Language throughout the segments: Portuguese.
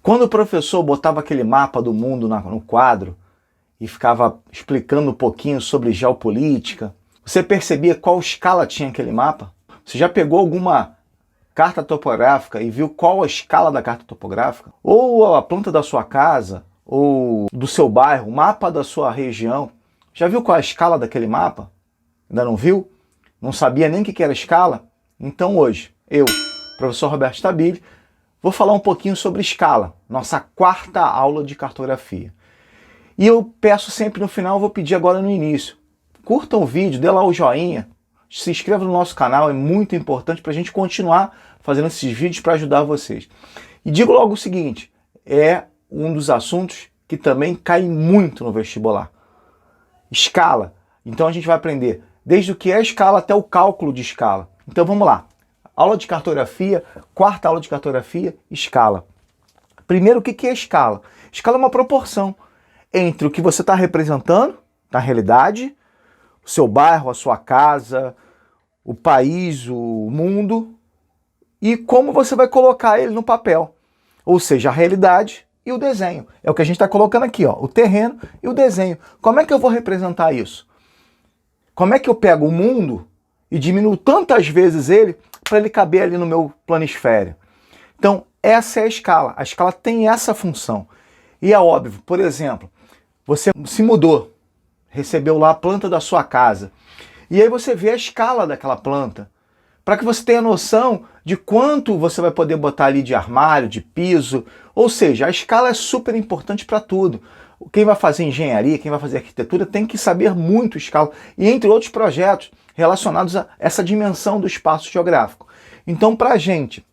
Quando o professor botava aquele mapa do mundo no quadro e ficava explicando um pouquinho sobre geopolítica, você percebia qual escala tinha aquele mapa? Você já pegou alguma carta topográfica e viu qual a escala da carta topográfica? Ou a planta da sua casa, ou do seu bairro, o mapa da sua região. Já viu qual a escala daquele mapa? Ainda não viu? Não sabia nem o que era escala? Então hoje, eu, professor Roberto Stabile, vou falar um pouquinho sobre escala, nossa quarta aula de cartografia. E eu peço sempre no final, vou pedir agora no início. Curtam o vídeo, dê lá o joinha, se inscreva no nosso canal, é muito importante para a gente continuar fazendo esses vídeos para ajudar vocês. E digo logo o seguinte, é um dos assuntos que também cai muito no vestibular. Escala. Então a gente vai aprender desde o que é escala até o cálculo de escala. Então vamos lá. Aula de cartografia, quarta aula de cartografia, escala. Primeiro, o que é escala? Escala é uma proporção entre o que você está representando, na realidade, o seu bairro, a sua casa, o país, o mundo, e como você vai colocar ele no papel. Ou seja, a realidade e o desenho. É o que a gente está colocando aqui, ó, o terreno e o desenho. Como é que eu vou representar isso? Como é que eu pego o mundo e diminuo tantas vezes ele para ele caber ali no meu planisfério? Então, essa é a escala. A escala tem essa função. E é óbvio, por exemplo, você se mudou, recebeu lá a planta da sua casa, e aí você vê a escala daquela planta, para que você tenha noção de quanto você vai poder botar ali de armário, de piso, ou seja, a escala é super importante para tudo. Quem vai fazer engenharia, quem vai fazer arquitetura tem que saber muito escala, e entre outros projetos relacionados a essa dimensão do espaço geográfico. Então, para a gente,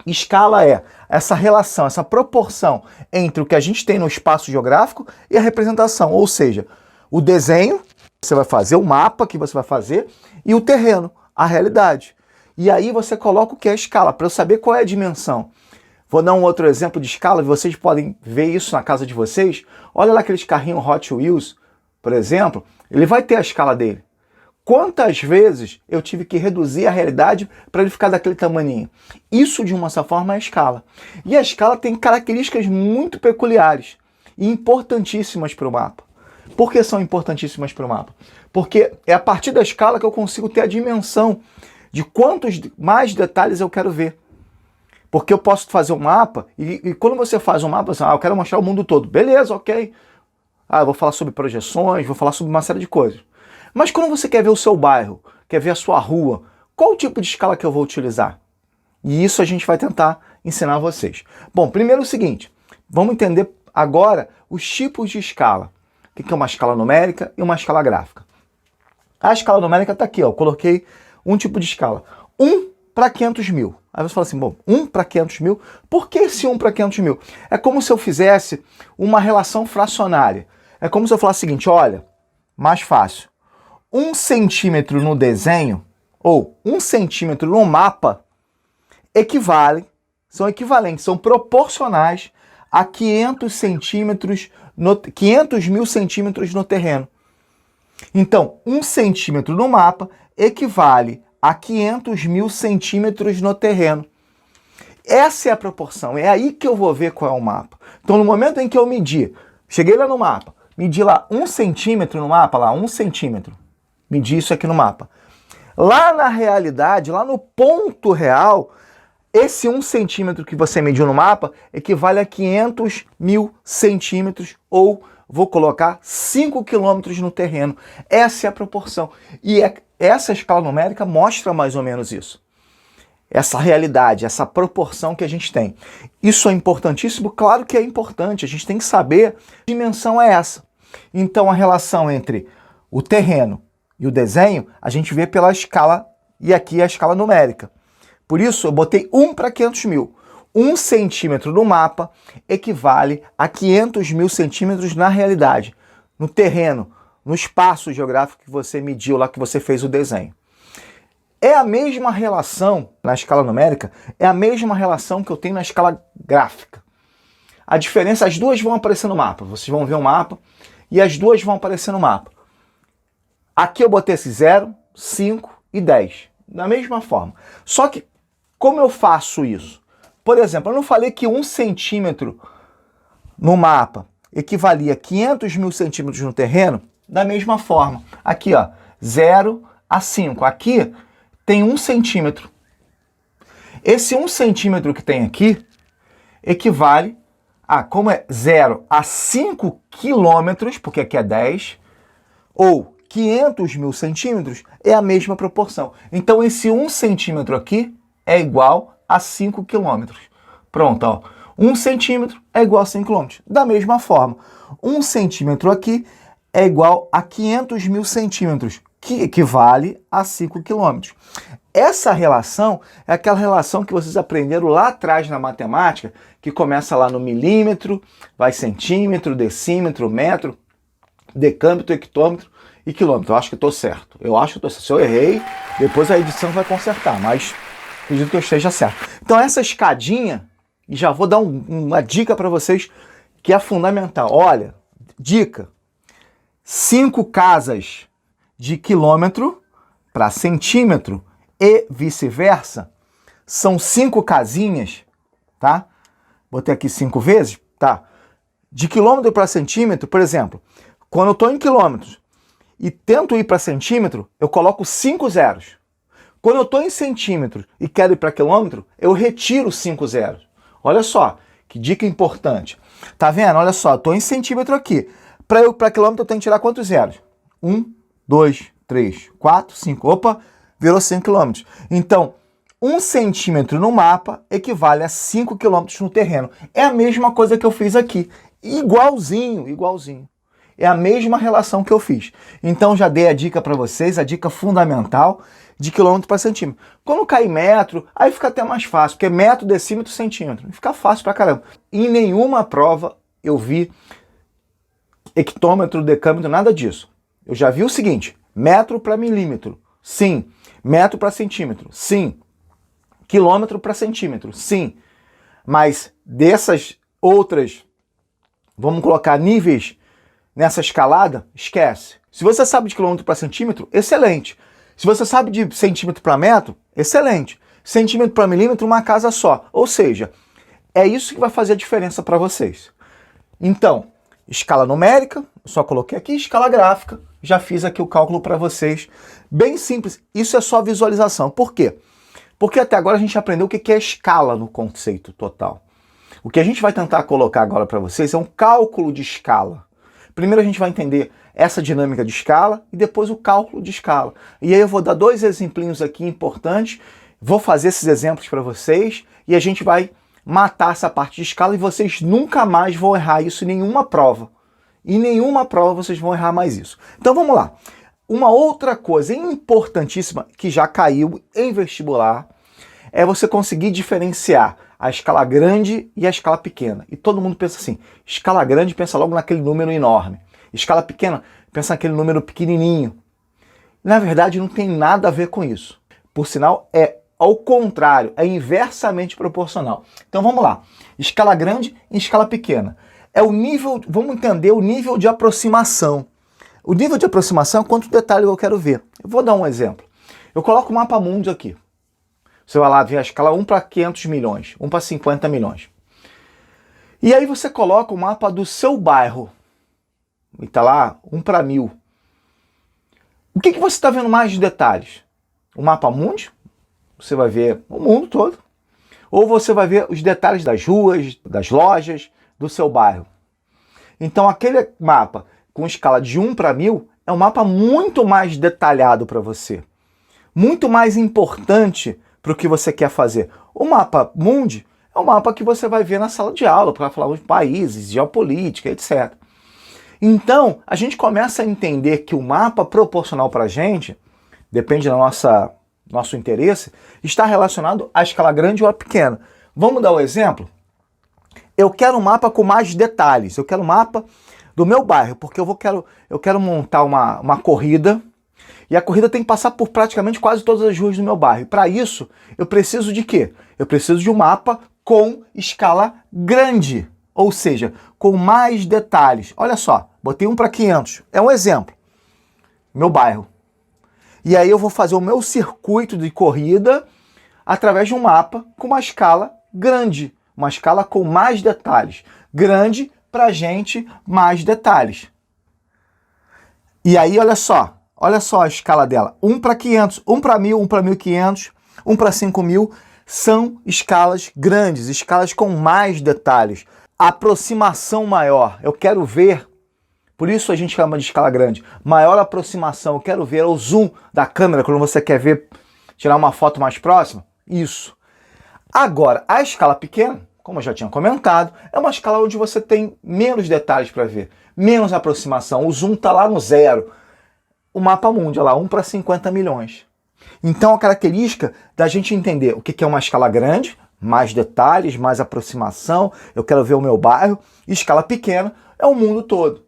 escala é essa relação, essa proporção entre o que a gente tem no espaço geográfico e a representação, ou seja, o desenho que você vai fazer, o mapa que você vai fazer e o terreno, a realidade. E aí você coloca o que é a escala, para eu saber qual é a dimensão. Vou dar um outro exemplo de escala, vocês podem ver isso na casa de vocês. Olha lá aqueles carrinhos Hot Wheels, por exemplo, ele vai ter a escala dele. Quantas vezes eu tive que reduzir a realidade para ele ficar daquele tamaninho? Isso, de uma certa forma, é a escala. E a escala tem características muito peculiares e importantíssimas para o mapa. Por que são importantíssimas para o mapa? Porque é a partir da escala que eu consigo ter a dimensão de quantos mais detalhes eu quero ver. Porque eu posso fazer um mapa e quando você faz um mapa, assim, eu quero mostrar o mundo todo. Beleza, ok. Eu vou falar sobre projeções, vou falar sobre uma série de coisas. Mas quando você quer ver o seu bairro, quer ver a sua rua, qual o tipo de escala que eu vou utilizar? E isso a gente vai tentar ensinar a vocês. Bom, primeiro é o seguinte, vamos entender agora os tipos de escala. O que é uma escala numérica e uma escala gráfica. A escala numérica está aqui, ó, eu coloquei um tipo de escala. 1 para 500 mil. Aí você fala assim, bom, 1 para 500 mil? Por que esse 1 para 500 mil? É como se eu fizesse uma relação fracionária. É como se eu falasse o seguinte, olha, mais fácil. 1 centímetro no desenho, ou 1 centímetro no mapa, são equivalentes, são proporcionais a 500 mil centímetros no terreno. Então, 1 centímetro no mapa equivale a 500 mil centímetros no terreno. Essa é a proporção, é aí que eu vou ver qual é o mapa. Então, no momento em que eu medir, cheguei lá no mapa, medi lá 1 centímetro no mapa, lá 1 centímetro, medi isso aqui no mapa. Lá na realidade, lá no ponto real, esse 1 centímetro que você mediu no mapa equivale a 500 mil centímetros, ou vou colocar 5 quilômetros no terreno. Essa é a proporção. E essa escala numérica mostra mais ou menos isso. Essa realidade, essa proporção que a gente tem. Isso é importantíssimo? Claro que é importante. A gente tem que saber que dimensão é essa. Então, a relação entre o terreno e o desenho, a gente vê pela escala, e aqui a escala numérica. Por isso, eu botei 1 para 500 mil. 1 centímetro no mapa equivale a 500 mil centímetros na realidade, no terreno, no espaço geográfico que você mediu lá, que você fez o desenho. É a mesma relação na escala numérica, é a mesma relação que eu tenho na escala gráfica. A diferença, as duas vão aparecer no mapa. Vocês vão ver o mapa e as duas vão aparecer no mapa. Aqui eu botei esse 0, 5 e 10, da mesma forma. Só que, como eu faço isso? Por exemplo, eu não falei que 1 centímetro no mapa equivalia a 500 mil centímetros no terreno? Da mesma forma. Aqui, ó, 0 a 5. Aqui tem 1 centímetro. Esse 1 centímetro que tem aqui equivale a, como é 0 a 5 quilômetros, porque aqui é 10, ou 500 mil centímetros, é a mesma proporção. Então, esse 1 centímetro aqui é igual a 5 quilômetros. Pronto, ó. 1 centímetro é igual a 5 quilômetros. Da mesma forma, 1 centímetro aqui é igual a 500 mil centímetros, que equivale a 5 quilômetros. Essa relação é aquela relação que vocês aprenderam lá atrás na matemática, que começa lá no milímetro, vai centímetro, decímetro, metro, decâmetro, hectômetro e quilômetro. Eu acho que estou certo. Eu acho que estou certo. Se eu errei, depois a edição vai consertar, mas acredito que eu esteja certo. Então essa escadinha, e já vou dar uma dica para vocês que é fundamental. Olha, dica: 5 casas de quilômetro para centímetro e vice-versa são 5 casinhas, tá? Botei aqui 5 vezes, tá? De quilômetro para centímetro, por exemplo, quando eu estou em quilômetros e tento ir para centímetro, eu coloco 5 zeros. Quando eu estou em centímetros e quero ir para quilômetro, eu retiro 5 zeros. Olha só, que dica importante. Tá vendo? Olha só, estou em centímetro aqui. Para eu ir para quilômetro, eu tenho que tirar quantos zeros? 1, 2, 3, 4, 5. Opa, virou 5 quilômetros. Então, 1 centímetro no mapa equivale a 5 quilômetros no terreno. É a mesma coisa que eu fiz aqui. Igualzinho, igualzinho. É a mesma relação que eu fiz. Então, já dei a dica para vocês, a dica fundamental de quilômetro para centímetro. Quando cai metro, aí fica até mais fácil, porque metro, decímetro, centímetro. Fica fácil pra caramba. Em nenhuma prova eu vi hectômetro, decâmetro, nada disso. Eu já vi o seguinte: metro para milímetro, sim. Metro para centímetro, sim. Quilômetro para centímetro, sim. Mas dessas outras, vamos colocar níveis nessa escalada, esquece. Se você sabe de quilômetro para centímetro, excelente. Se você sabe de centímetro para metro, excelente. Centímetro para milímetro, uma casa só. Ou seja, é isso que vai fazer a diferença para vocês. Então, escala numérica, só coloquei aqui, escala gráfica, já fiz aqui o cálculo para vocês. Bem simples, isso é só visualização. Por quê? Porque até agora a gente aprendeu o que é escala no conceito total. O que a gente vai tentar colocar agora para vocês é um cálculo de escala. Primeiro a gente vai entender essa dinâmica de escala e depois o cálculo de escala. E aí eu vou dar 2 exemplinhos aqui importantes, vou fazer esses exemplos para vocês e a gente vai matar essa parte de escala e vocês nunca mais vão errar isso em nenhuma prova. Em nenhuma prova vocês vão errar mais isso. Então vamos lá. Uma outra coisa importantíssima que já caiu em vestibular é você conseguir diferenciar a escala grande e a escala pequena. E todo mundo pensa assim, escala grande pensa logo naquele número enorme. Escala pequena pensa naquele número pequenininho. Na verdade não tem nada a ver com isso. Por sinal, é ao contrário, é inversamente proporcional. Então vamos lá. Escala grande e escala pequena. É o nível, vamos entender o nível de aproximação. O nível de aproximação é quanto detalhe eu quero ver. Eu vou dar um exemplo. Eu coloco o mapa mundi aqui. Você vai lá ver a escala 1 para 500 milhões, 1 para 50 milhões. E aí você coloca o mapa do seu bairro. E está lá 1 para 1000. O que você está vendo mais de detalhes? O mapa mundi? Você vai ver o mundo todo. Ou você vai ver os detalhes das ruas, das lojas, do seu bairro. Então aquele mapa com escala de 1 para 1000 é um mapa muito mais detalhado para você. Muito mais importante para o que você quer fazer. O mapa mundi é um mapa que você vai ver na sala de aula, para falar de países, geopolítica, etc. Então, a gente começa a entender que o mapa proporcional para a gente, depende do nosso interesse, está relacionado à escala grande ou à pequena. Vamos dar um exemplo? Eu quero um mapa com mais detalhes. Eu quero um mapa do meu bairro, porque eu quero montar uma corrida, e a corrida tem que passar por praticamente quase todas as ruas do meu bairro. Para isso, eu preciso de quê? Eu preciso de um mapa com escala grande, ou seja, com mais detalhes. Olha só, botei 1 para 500, é um exemplo. Meu bairro. E aí eu vou fazer o meu circuito de corrida através de um mapa com uma escala grande, uma escala com mais detalhes. Grande para gente, mais detalhes. E aí, olha só a escala dela. 1 para 500, 1 para 1000, 1 para 1500, 1 para 5000, são escalas grandes, escalas com mais detalhes. Aproximação maior, eu quero ver, por isso a gente chama de escala grande, maior aproximação, eu quero ver o zoom da câmera, quando você quer ver, tirar uma foto mais próxima, isso. Agora, a escala pequena, como eu já tinha comentado, é uma escala onde você tem menos detalhes para ver, menos aproximação, o zoom está lá no zero. O mapa mundi, olha lá, 1 para 50 milhões. Então a característica da gente entender o que é uma escala grande, mais detalhes, mais aproximação, eu quero ver o meu bairro, e escala pequena é o mundo todo.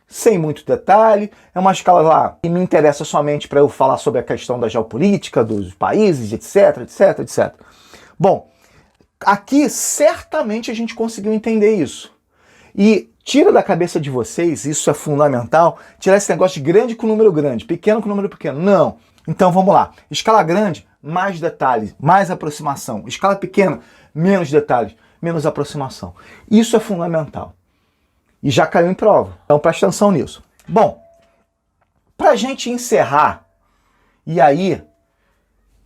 Sem muito detalhe, é uma escala lá que me interessa somente para eu falar sobre a questão da geopolítica, dos países, etc, etc, etc. Bom, aqui certamente a gente conseguiu entender isso. E tira da cabeça de vocês, isso é fundamental, tirar esse negócio de grande com número grande, pequeno com número pequeno. Não. Então vamos lá. Escala grande, mais detalhes, mais aproximação. Escala pequena, menos detalhes, menos aproximação. Isso é fundamental. E já caiu em prova. Então preste atenção nisso. Bom, para a gente encerrar, e aí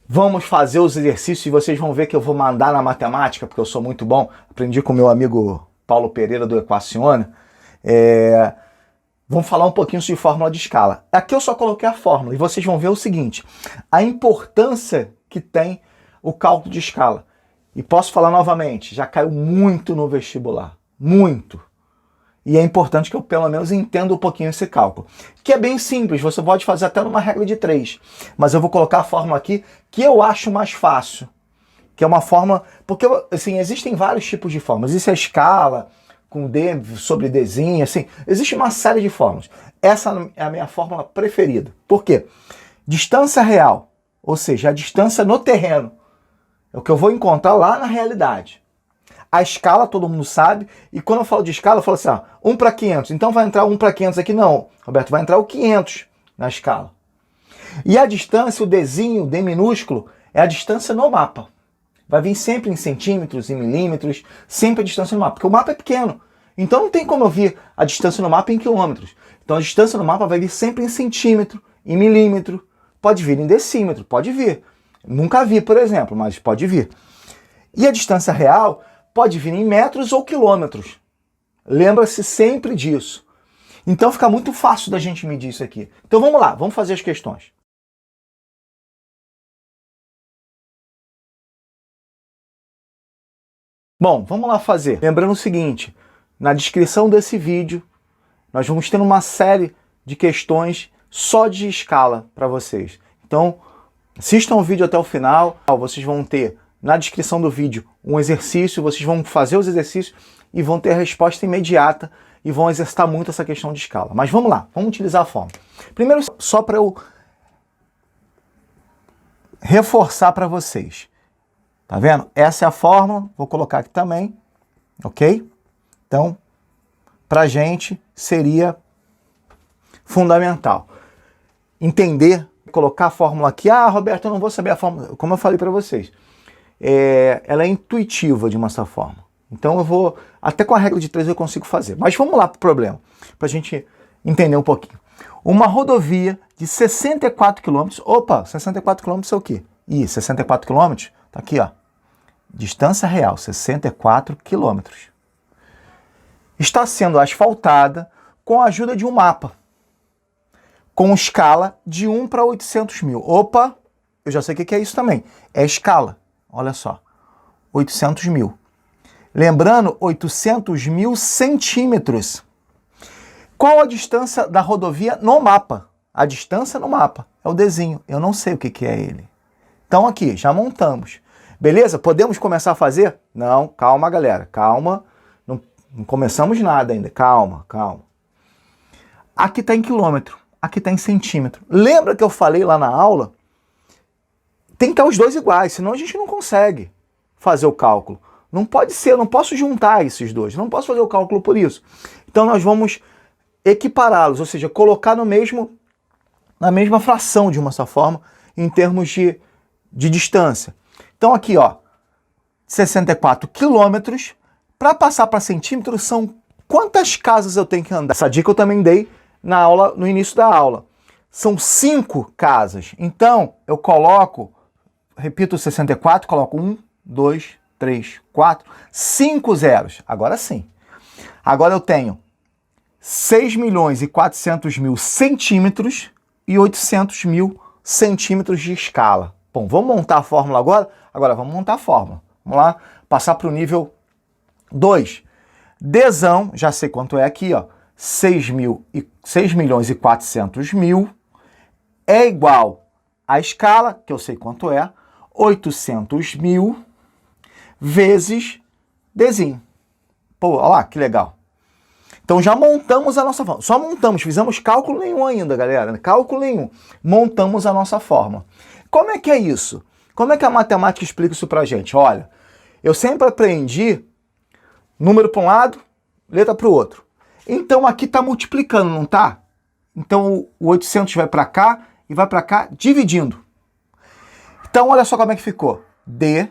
vamos fazer os exercícios e vocês vão ver que eu vou mandar na matemática, porque eu sou muito bom. Aprendi com meu amigo Paulo Pereira do Equaciona. Vamos falar um pouquinho sobre fórmula de escala. Aqui eu só coloquei a fórmula e vocês vão ver o seguinte, a importância que tem o cálculo de escala. E posso falar novamente, já caiu muito no vestibular, muito. E é importante que eu pelo menos entenda um pouquinho esse cálculo. Que é bem simples, você pode fazer até numa regra de 3. Mas eu vou colocar a fórmula aqui que eu acho mais fácil. Que é uma fórmula, porque assim, existem vários tipos de fórmulas. Existe a escala com D sobre Dzinho, assim, existe uma série de fórmulas. Essa é a minha fórmula preferida. Por quê? Distância real, ou seja, a distância no terreno, é o que eu vou encontrar lá na realidade. A escala, todo mundo sabe, e quando eu falo de escala, eu falo assim, 1 para 500, então vai entrar 1 para 500 aqui? Não, Roberto, vai entrar o 500 na escala. E a distância, o Dzinho, o D minúsculo, é a distância no mapa. Vai vir sempre em centímetros, em milímetros, sempre a distância no mapa, porque o mapa é pequeno. Então não tem como eu vir a distância no mapa em quilômetros. Então a distância no mapa vai vir sempre em centímetro, em milímetro, pode vir em decímetro, pode vir. Nunca vi, por exemplo, mas pode vir. E a distância real pode vir em metros ou quilômetros. Lembra-se sempre disso. Então fica muito fácil da gente medir isso aqui. Então vamos lá, vamos fazer as questões. Bom, vamos lá fazer. Lembrando o seguinte, na descrição desse vídeo, nós vamos ter uma série de questões só de escala para vocês. Então, assistam o vídeo até o final, vocês vão ter na descrição do vídeo um exercício, vocês vão fazer os exercícios e vão ter a resposta imediata e vão exercitar muito essa questão de escala. Mas vamos lá, vamos utilizar a fórmula. Primeiro, só para eu reforçar para vocês. Tá vendo? Essa é a fórmula, vou colocar aqui também, ok? Então, pra gente seria fundamental entender, colocar a fórmula aqui. Ah, Roberto, eu não vou saber a fórmula. Como eu falei para vocês, ela é intuitiva de uma certa forma. Então eu vou, até com a regra de 3 eu consigo fazer. Mas vamos lá pro problema, pra gente entender um pouquinho. Uma rodovia de 64 km, opa, 64 km é o quê? 64 km, tá aqui, ó. Distância real, 64 km. Está sendo asfaltada com a ajuda de um mapa, com escala de 1 para 800 mil. Opa, eu já sei o que é isso também. É escala, olha só, 800 mil. Lembrando, 800 mil centímetros. Qual a distância da rodovia no mapa? A distância no mapa é o Dzinho, eu não sei o que é ele. Então aqui, já montamos. Beleza? Podemos começar a fazer? Não, calma galera, calma. Não começamos nada ainda, calma, calma. Aqui está em quilômetro, aqui está em centímetro. Lembra que eu falei lá na aula? Tem que estar os dois iguais, senão a gente não consegue fazer o cálculo. Não pode ser, eu não posso juntar esses dois, não posso fazer o cálculo por isso. Então nós vamos equipará-los, ou seja, colocar na mesma fração de uma só forma, em termos de distância. Então aqui, ó, 64 quilômetros. Para passar para centímetros, são quantas casas eu tenho que andar? Essa dica eu também dei na aula, no início da aula. São 5 casas. Então, eu coloco, repito 64, coloco 1, 2, 3, 4, 5 zeros. Agora sim. Agora eu tenho 6.400.000 centímetros e 800.000 centímetros de escala. Bom, vamos montar a fórmula agora? Agora vamos montar a fórmula. Vamos lá, passar para o nível 2. Dzão, já sei quanto é aqui, ó, 6.400.000 é igual à escala, que eu sei quanto é, 800.000 vezes Dzinho. Pô, olha lá, que legal. Então já montamos a nossa fórmula. Só montamos, fizemos cálculo nenhum ainda, galera. Cálculo nenhum. Montamos a nossa fórmula. Como é que é isso? Como é que a matemática explica isso pra gente? Olha, eu sempre aprendi número para um lado, letra para o outro. Então aqui está multiplicando, não está? Então o 800 vai para cá e vai para cá dividindo. Então olha só como é que ficou. D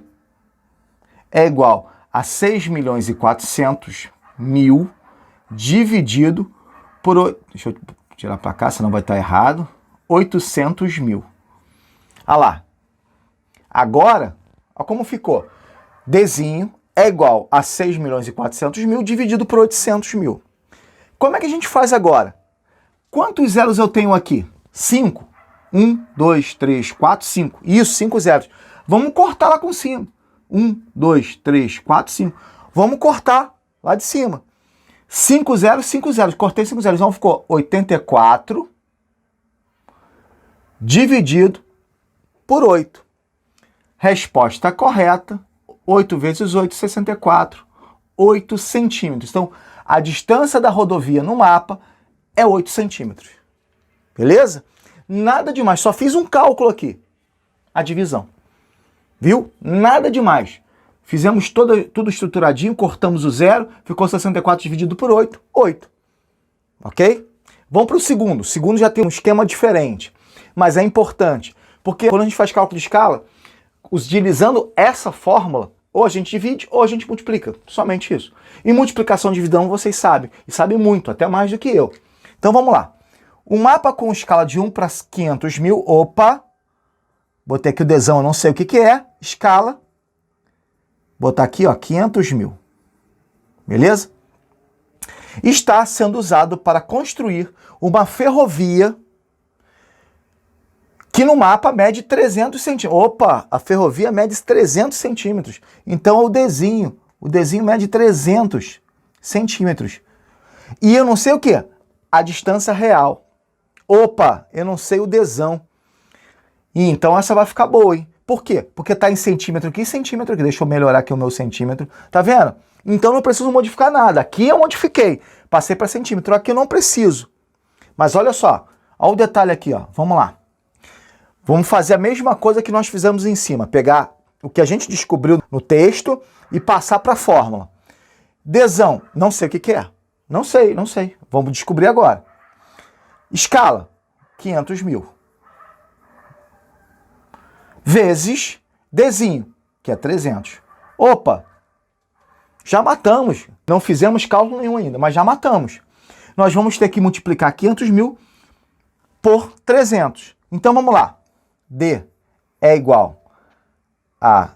é igual a 6.400.000 dividido por... Deixa eu tirar para cá, senão vai estar errado. 800.000. Olha lá. Agora, olha como ficou. Dzinho é igual a 6.400.000 dividido por 800.000. Como é que a gente faz agora? Quantos zeros eu tenho aqui? 5. 1, 2, 3, 4, 5. Isso, 5 zeros. Vamos cortar lá com cima. 1, 2, 3, 4, 5. Vamos cortar lá de cima. 5 zeros, 5 zeros. Cortei 5 zeros. Então ficou 84 dividido por 8. Resposta correta. 8 vezes 8, 64. 8 centímetros. Então, a distância da rodovia no mapa é 8 centímetros. Beleza? Nada demais. Só fiz um cálculo aqui. A divisão. Viu? Nada demais. Fizemos tudo estruturadinho, cortamos o zero, ficou 64 dividido por 8, 8. Ok? Vamos para o segundo. O segundo já tem um esquema diferente. Mas é importante. Porque quando a gente faz cálculo de escala, utilizando essa fórmula, ou a gente divide ou a gente multiplica. Somente isso. E multiplicação e divisão vocês sabem. E sabem muito, até mais do que eu. Então vamos lá. O mapa com escala de 1 para 500.000. Opa! Botei aqui o Dzão, eu não sei o que é. Escala. Botar aqui, ó, 500.000. Beleza? Está sendo usado para construir uma ferrovia que no mapa mede 300 centímetros. Opa, a ferrovia mede 300 centímetros. Então o Dzinho mede 300 centímetros. E eu não sei o quê? A distância real. Opa, eu não sei o Dzão. E então essa vai ficar boa, hein? Por quê? Porque tá em centímetro aqui e centímetro aqui. Deixa eu melhorar aqui o meu centímetro. Tá vendo? Então não preciso modificar nada. Aqui eu modifiquei. Passei para centímetro. Aqui eu não preciso. Mas olha só. Olha o detalhe aqui, ó. Vamos lá. Vamos fazer a mesma coisa que nós fizemos em cima. Pegar o que a gente descobriu no texto e passar para a fórmula. Dzão, não sei o que é. Não sei. Vamos descobrir agora. Escala, 500.000. Vezes Dzinho, que é 300. Opa, já matamos. Não fizemos cálculo nenhum ainda, mas já matamos. Nós vamos ter que multiplicar 500.000 por 300. Então vamos lá. D é igual a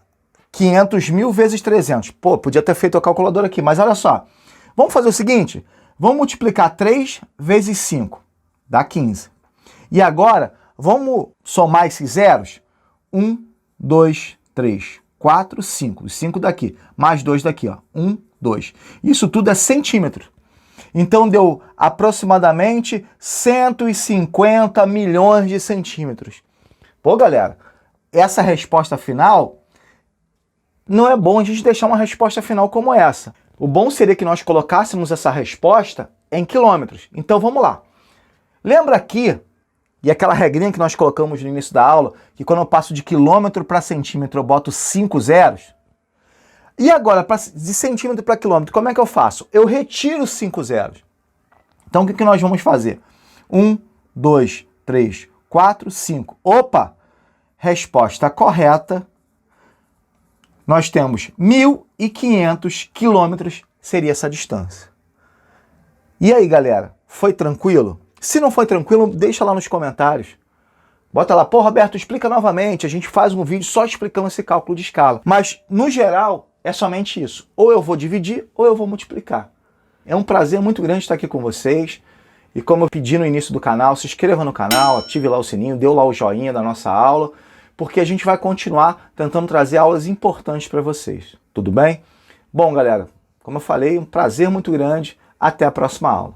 500.000 vezes 300. Pô, podia ter feito a calculadora aqui, mas olha só. Vamos fazer o seguinte. Vamos multiplicar 3 vezes 5. Dá 15. E agora, vamos somar esses zeros. 1, 2, 3, 4, 5. Os 5 daqui. Mais 2 daqui, ó. 1, 2. Isso tudo é centímetro. Então deu aproximadamente 150 milhões de centímetros. Pô, galera, essa resposta final, não é bom a gente deixar uma resposta final como essa. O bom seria que nós colocássemos essa resposta em quilômetros. Então vamos lá. Lembra aqui, e aquela regrinha que nós colocamos no início da aula, que quando eu passo de quilômetro para centímetro eu boto 5 zeros? E agora, de centímetro para quilômetro, como é que eu faço? Eu retiro 5 zeros. Então o que nós vamos fazer? 1, 2, 3, 4, 5. Opa! Resposta correta. Nós temos 1.500 quilômetros, seria essa distância. E aí, galera, foi tranquilo? Se não foi tranquilo, deixa lá nos comentários. Bota lá, pô, Roberto, explica novamente. A gente faz um vídeo só explicando esse cálculo de escala. Mas, no geral, é somente isso. Ou eu vou dividir, ou eu vou multiplicar. É um prazer muito grande estar aqui com vocês. E como eu pedi no início do canal, se inscreva no canal, ative lá o sininho, dê lá o joinha da nossa aula, porque a gente vai continuar tentando trazer aulas importantes para vocês. Tudo bem? Bom, galera, como eu falei, um prazer muito grande. Até a próxima aula.